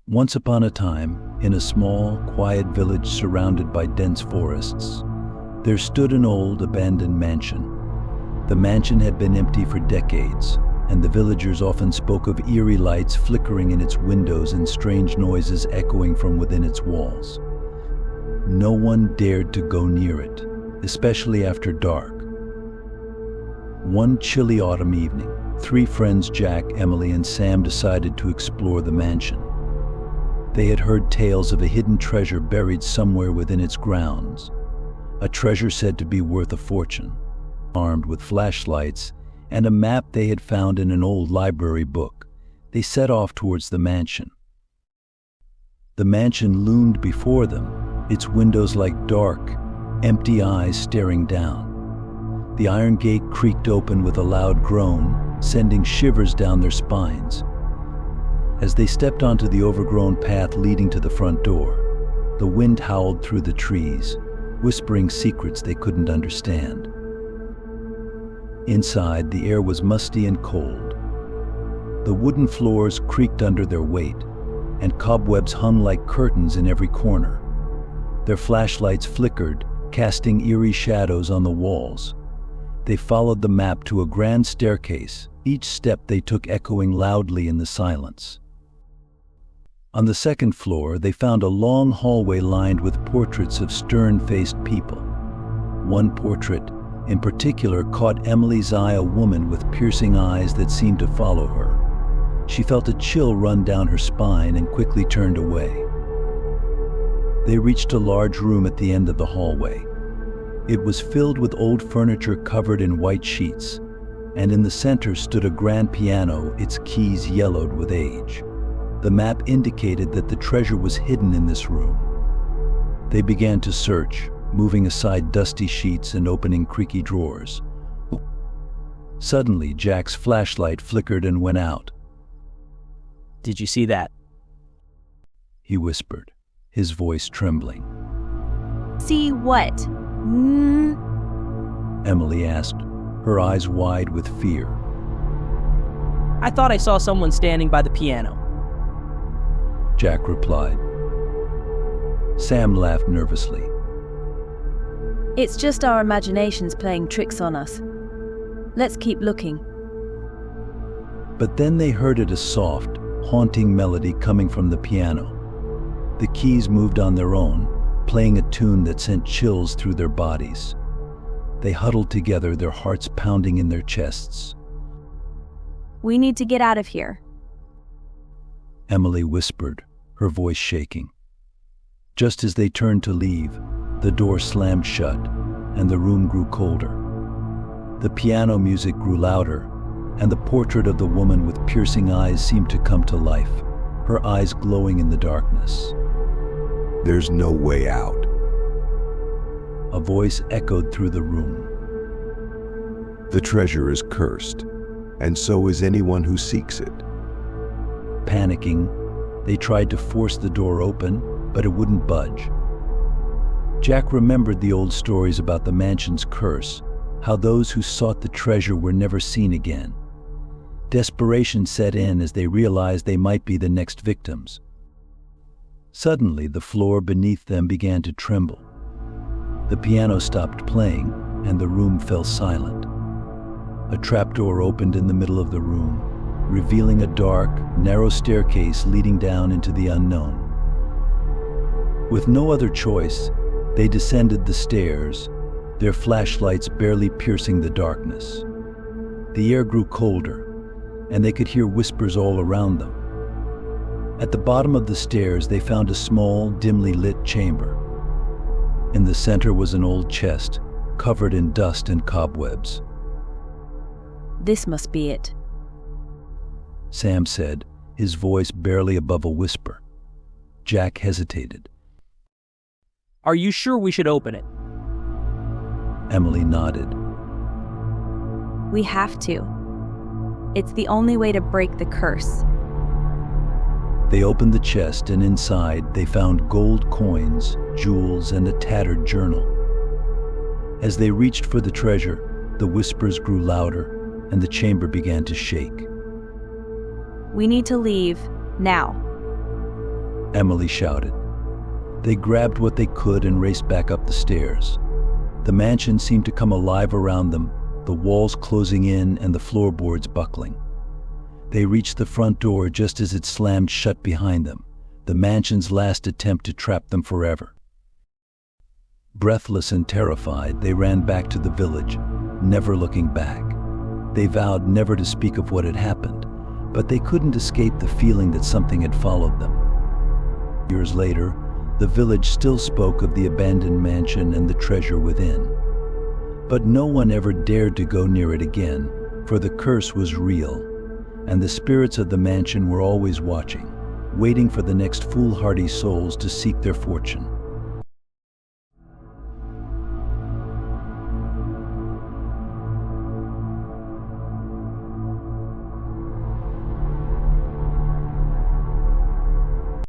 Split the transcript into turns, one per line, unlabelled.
Once upon a time, in a small, quiet village surrounded by dense forests, there stood an old, abandoned mansion. The mansion had been empty for decades, and the villagers often spoke of eerie lights flickering in its windows and strange noises echoing from within its walls. No one dared to go near it, especially after dark. One chilly autumn evening, three friends, Jack, Emily, and Sam, decided to explore the mansion. They had heard tales of a hidden treasure buried somewhere within its grounds, a treasure said to be worth a fortune. Armed with flashlights and a map they had found in an old library book, they set off towards the mansion. The mansion loomed before them, its windows like dark, empty eyes staring down. The iron gate creaked open with a loud groan, sending shivers down their spines. As they stepped onto the overgrown path leading to the front door, the wind howled through the trees, whispering secrets they couldn't understand. Inside, the air was musty and cold. The wooden floors creaked under their weight, and cobwebs hung like curtains in every corner. Their flashlights flickered, casting eerie shadows on the walls. They followed the map to a grand staircase, each step they took echoing loudly in the silence. On the second floor, they found a long hallway lined with portraits of stern-faced people. One portrait, in particular, caught Emily's eye, a woman with piercing eyes that seemed to follow her. She felt a chill run down her spine and quickly turned away. They reached a large room at the end of the hallway. It was filled with old furniture covered in white sheets, and in the center stood a grand piano, its keys yellowed with age. The map indicated that the treasure was hidden in this room. They began to search, moving aside dusty sheets and opening creaky drawers. Suddenly, Jack's flashlight flickered and went out.
"Did you see that?"
he whispered, his voice trembling.
See what?
Emily asked, her eyes wide with fear.
"I thought I saw someone standing by the piano."
Jack replied. Sam laughed nervously.
It's just our imaginations playing tricks on us. Let's keep looking.
But then they heard a soft, haunting melody coming from the piano. The keys moved on their own, playing a tune that sent chills through their bodies. They huddled together, their hearts pounding in their chests.
We need to get out of here,
Emily whispered, her voice shaking. Just as they turned to leave, the door slammed shut, and the room grew colder. The piano music grew louder, and the portrait of the woman with piercing eyes seemed to come to life, her eyes glowing in the darkness.
"There's no way out,"
a voice echoed through the room.
"The treasure is cursed, and so is anyone who seeks it."
Panicking, they tried to force the door open, but it wouldn't budge. Jack remembered the old stories about the mansion's curse, how those who sought the treasure were never seen again. Desperation set in as they realized they might be the next victims. Suddenly, the floor beneath them began to tremble. The piano stopped playing, and the room fell silent. A trapdoor opened in the middle of the room, revealing a dark, narrow staircase leading down into the unknown. With no other choice, they descended the stairs, their flashlights barely piercing the darkness. The air grew colder, and they could hear whispers all around them. At the bottom of the stairs, they found a small, dimly lit chamber. In the center was an old chest, covered in dust and cobwebs.
This must be it,
Sam said, his voice barely above a whisper. Jack hesitated.
"Are you sure we should open it?"
Emily nodded.
We have to. It's the only way to break the curse.
They opened the chest, and inside they found gold coins, jewels, and a tattered journal. As they reached for the treasure, the whispers grew louder, and the chamber began to shake.
We need to leave, now.
Emily shouted. They grabbed what they could and raced back up the stairs. The mansion seemed to come alive around them, the walls closing in and the floorboards buckling. They reached the front door just as it slammed shut behind them, the mansion's last attempt to trap them forever. Breathless and terrified, they ran back to the village, never looking back. They vowed never to speak of what had happened, but they couldn't escape the feeling that something had followed them. Years later, the village still spoke of the abandoned mansion and the treasure within. But no one ever dared to go near it again, for the curse was real, and the spirits of the mansion were always watching, waiting for the next foolhardy souls to seek their fortune.